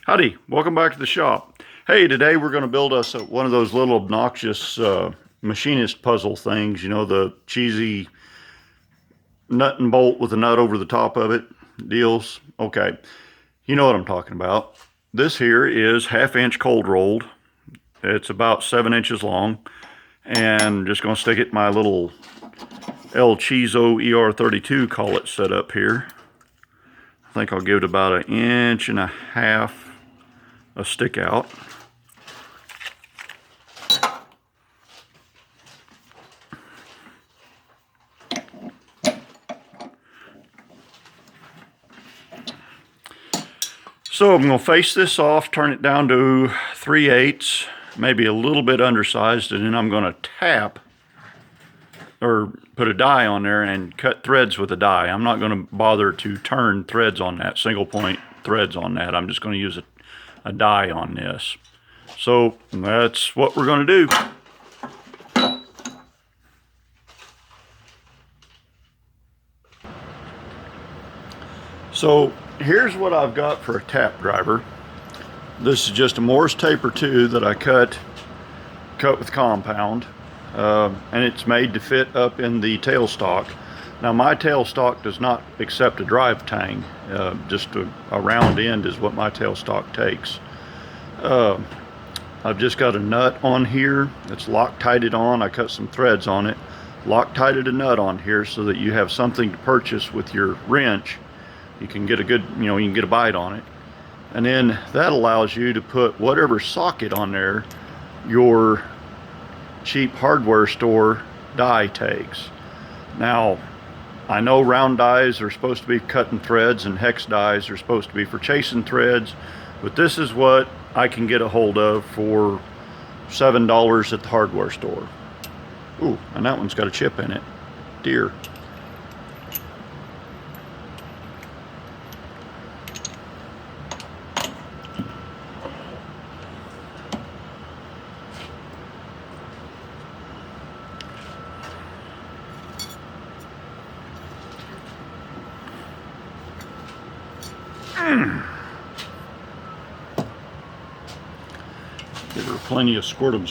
Howdy, welcome back to the shop. Hey, today we're going to build us one of those little obnoxious machinist puzzle things, you know, the cheesy nut and bolt with a nut over the top of it deals. Okay, you know what I'm talking about. This here is 1/2 inch cold rolled. It's about 7 inches long, and I'm just going to stick it in my little El Chizo ER32 collet setup here. I think I'll give it about 1.5 inches a stick out. So I'm going to face this off, turn it down to 3/8, maybe a little bit undersized, and then I'm going to tap or put a die on there and cut threads with a die. I'm not going to bother to turn threads on that, single point threads on that. I'm just going to use a die on this. So that's what we're going to do. So here's what I've got for a tap driver. This is just a Morse taper 2 that I cut with compound, and it's made to fit up in the tailstock. Now my tailstock does not accept a drive tang. Just a round end is what my tailstock takes. I've just got a nut on here that's Loctited on. I cut some threads on it, Loctited a nut on here so that you have something to purchase with your wrench. You can get a good, you can get a bite on it. And then that allows you to put whatever socket on there your cheap hardware store die takes. Now, I know round dies are supposed to be cutting threads and hex dies are supposed to be for chasing threads, but this is what I can get a hold of for $7 at the hardware store. Ooh, and that one's got a chip in it. Dear. Give her plenty of squirt 'em.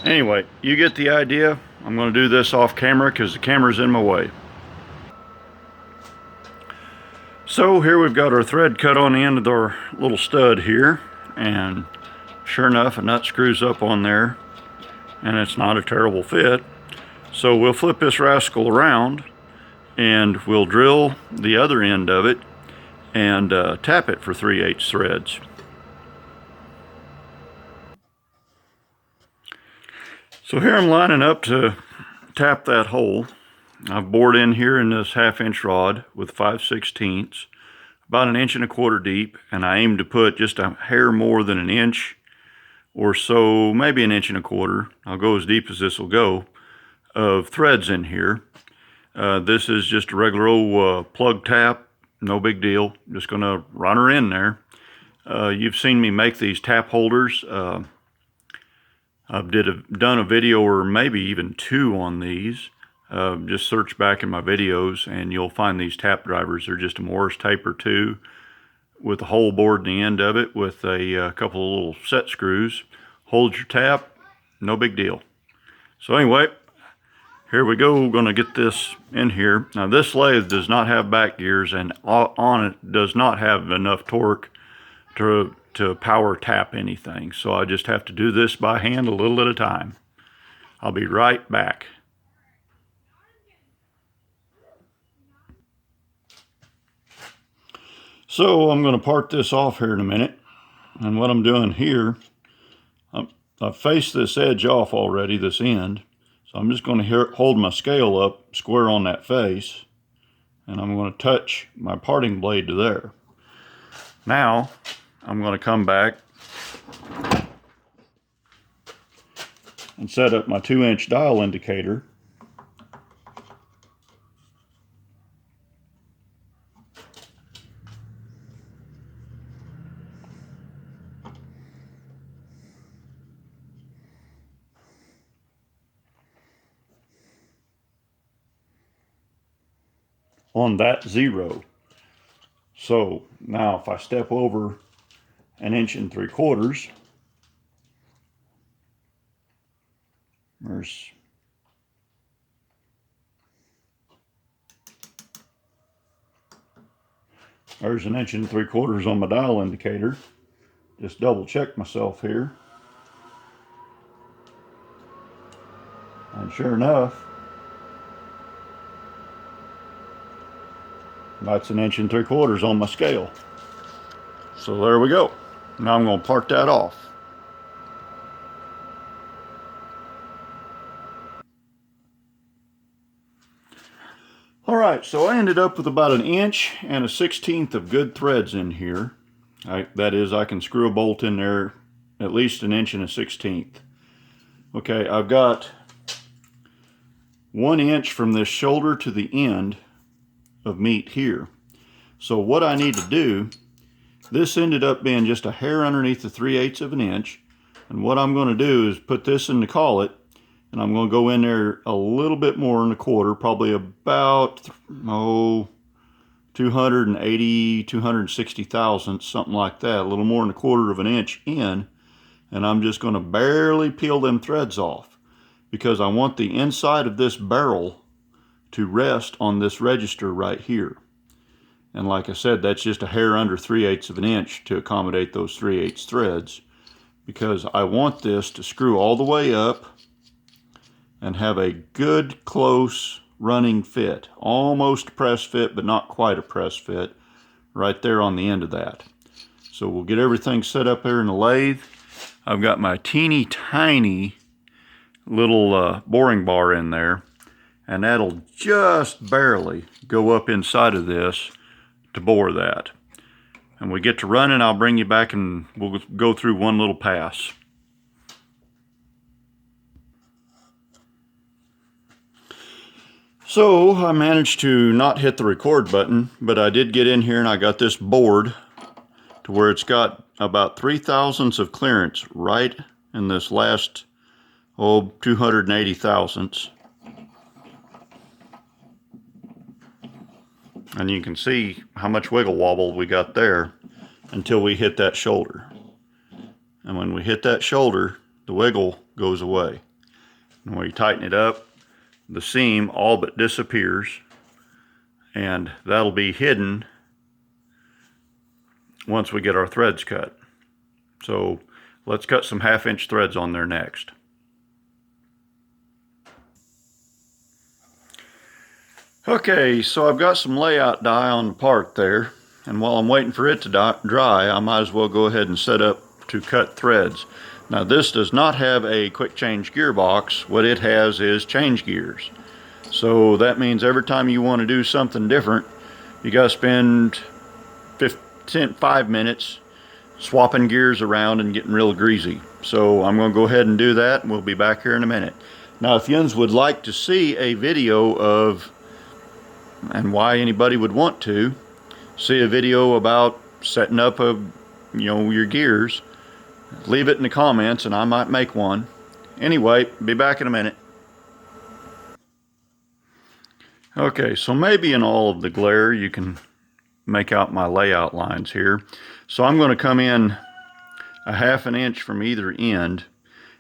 Anyway, you get the idea. I'm going to do this off camera because the camera's in my way. So here we've got our thread cut on the end of our little stud here, and sure enough a nut screws up on there and it's not a terrible fit. So we'll flip this rascal around and we'll drill the other end of it and tap it for 3/8 threads. So here I'm lining up to tap that hole. I've bored in here in this 1/2 inch rod with 5/16, about 1.25 inches deep, and I aim to put just a hair more than 1 inch or so, maybe 1.25 inches. I'll go as deep as this will go, of threads in here. This is just a regular old plug tap, no big deal. Just gonna run her in there. You've seen me make these tap holders. I've done a video or maybe even 2 on these. Just search back in my videos and you'll find these tap drivers. They're just a Morse taper 2 with a hole bored in the end of it with a couple of little set screws. Hold your tap, no big deal. So anyway, here we go. We're going to get this in here. Now this lathe does not have back gears, and on it does not have enough torque to power tap anything. So I just have to do this by hand a little at a time. I'll be right back. So I'm going to part this off here in a minute. And what I'm doing here, I've faced this edge off already, this end. So I'm just going to hold my scale up square on that face. And I'm going to touch my parting blade to there. Now I'm going to come back and set up my 2-inch dial indicator on that 0. So now if I step over 1 3/4 inches, there's 1 3/4 inches on my dial indicator. Just double check myself here. And sure enough, that's 1 3/4 inches on my scale. So there we go. Now I'm going to part that off. Alright, so I ended up with about 1 1/16 inches of good threads in here. That is, I can screw a bolt in there at least 1 1/16 inches. Okay, I've got 1 inch from this shoulder to the end of meat here. So what I need to do, this ended up being just a hair underneath the 3/8 of an inch. And what I'm going to do is put this in the collet, and I'm going to go in there a little bit more than 1/4, probably about 280, 260 thousandths, something like that, a little more than 1/4 of an inch in. And I'm just going to barely peel them threads off, because I want the inside of this barrel to rest on this register right here. And like I said, that's just a hair under 3/8 of an inch to accommodate those 3/8 threads, because I want this to screw all the way up and have a good close running fit. Almost a press fit, but not quite a press fit, right there on the end of that. So we'll get everything set up there in the lathe. I've got my teeny tiny little boring bar in there, and that'll just barely go up inside of this to bore that. And we get to running, I'll bring you back and we'll go through one little pass. So I managed to not hit the record button, but I did get in here and I got this bored to where it's got about 3/1000ths of clearance right in this last 280 thousandths. And you can see how much wiggle wobble we got there until we hit that shoulder. And when we hit that shoulder, the wiggle goes away. And when you tighten it up, the seam all but disappears, and that'll be hidden once we get our threads cut. So let's cut some 1/2 inch threads on there next. Okay, so I've got some layout dye on the part there, and while I'm waiting for it to dry, I might as well go ahead and set up to cut threads. Now this does not have a quick change gearbox. What it has is change gears. So that means every time you want to do something different, you got to spend 5 minutes swapping gears around and getting real greasy. So I'm going to go ahead and do that, and we'll be back here in a minute. Now if yins would like to see a video of, and why anybody would want to see a video about setting up your gears, leave it in the comments and I might make one. Anyway, be back in a minute. Okay, so maybe in all of the glare you can make out my layout lines here. So I'm going to come in a 1/2 inch from either end,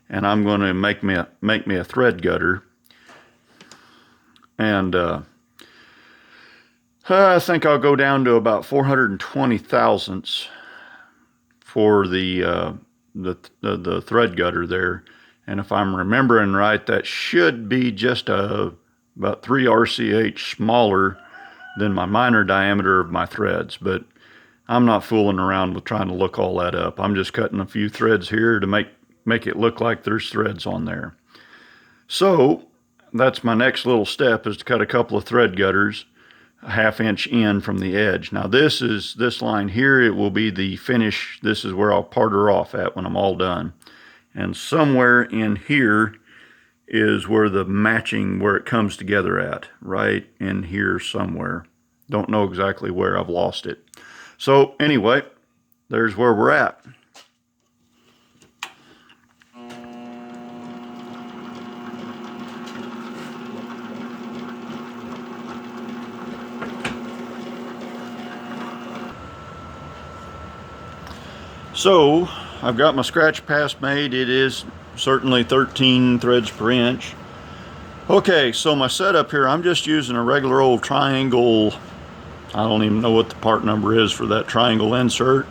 and I'm going to make me a thread gutter. And I think I'll go down to about 420 thousandths for the thread gutter there. And if I'm remembering right, that should be just about 3 RCH smaller than my minor diameter of my threads. But I'm not fooling around with trying to look all that up. I'm just cutting a few threads here to make it look like there's threads on there. So that's my next little step, is to cut a couple of thread gutters 1/2 inch in from the edge. Now this line here, it will be the finish. This is where I'll part her off at when I'm all done. And somewhere in here is where the matching, where it comes together at, right in here somewhere. Don't know exactly where, I've lost it. So anyway, there's where we're at. So I've got my scratch pass made. It is certainly 13 threads per inch. Okay, so my setup here, I'm just using a regular old triangle. I don't even know what the part number is for that triangle insert.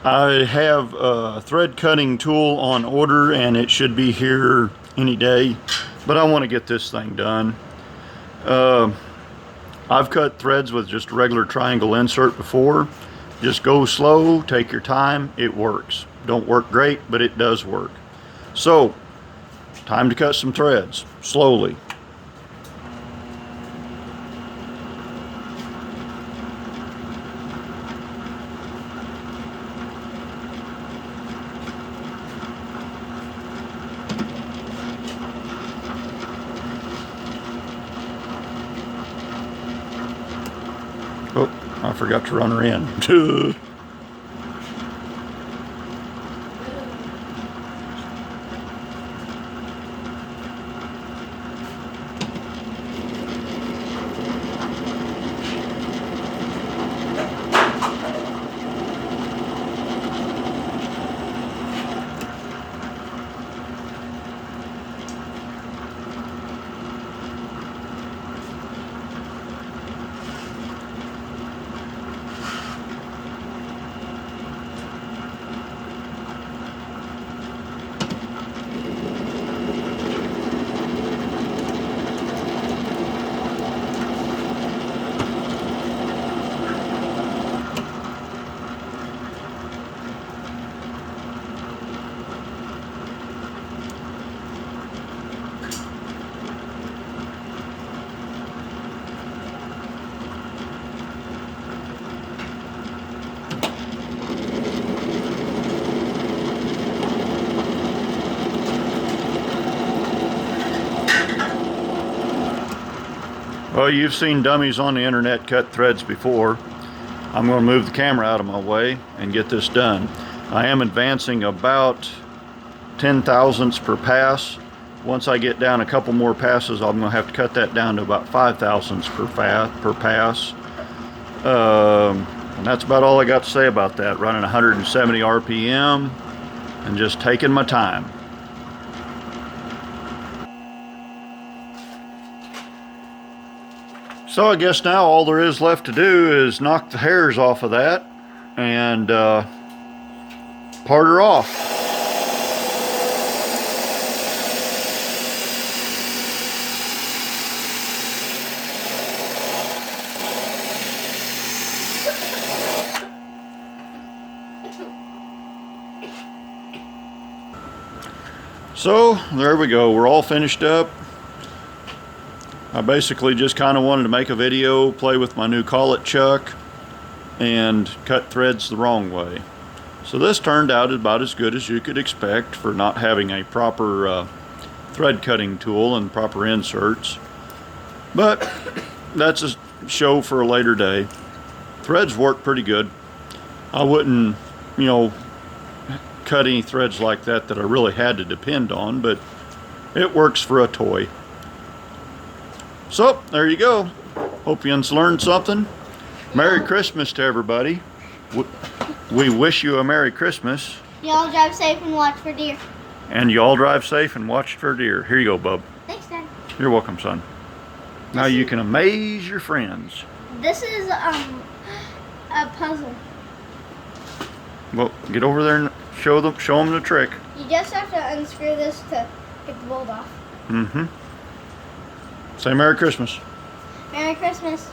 I have a thread cutting tool on order and it should be here any day, but I want to get this thing done. I've cut threads with just a regular triangle insert before. Just go slow, take your time, it works. Don't work great, but it does work. So, time to cut some threads, slowly. Oh, I forgot to run her in. Well, you've seen dummies on the internet cut threads before. I'm going to move the camera out of my way and get this done. I am advancing about 10 thousandths per pass. Once I get down a couple more passes, I'm going to have to cut that down to about 5 thousandths per pass. And that's about all I got to say about that. Running 170 RPM and just taking my time. So I guess now all there is left to do is knock the hairs off of that and part her off. So there we go, we're all finished up. I basically just kind of wanted to make a video, play with my new collet chuck, and cut threads the wrong way. So this turned out about as good as you could expect for not having a proper thread cutting tool and proper inserts. But that's a show for a later day. Threads work pretty good. I wouldn't, cut any threads like that I really had to depend on, but it works for a toy. So, there you go. Hope you learned something. Merry Christmas to everybody. We wish you a Merry Christmas. Y'all drive safe and watch for deer. And y'all drive safe and watch for deer. Here you go, bub. Thanks, Dad. You're welcome, son. Now you can amaze your friends. This is a puzzle. Well, get over there and show them the trick. You just have to unscrew this to get the bolt off. Mm-hmm. Say Merry Christmas. Merry Christmas.